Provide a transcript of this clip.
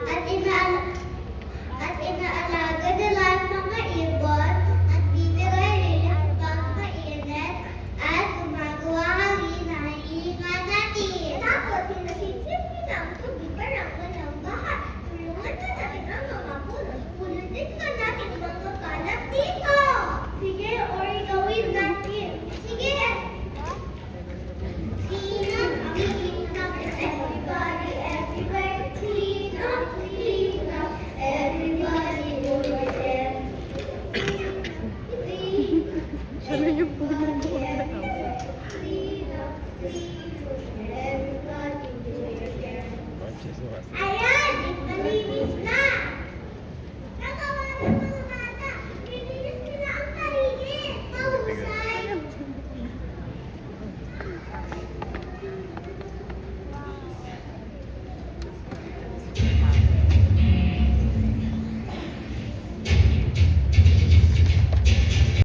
at inaalaga nila ang mga ibon at bibigay pag mainit at gumagawa kami na hihinga natin. Tapos, sinasisip nila ang tubig para walang baha. Tulungan na natin ang mga pulos. Pulutin ka natin mga kalat dito. Sige, or gawin natin. Sige! Clean up, everybody, everywhere. Clean up, everybody, over there. Ano yung puno mo? Ayan, malinis na. Nagawa na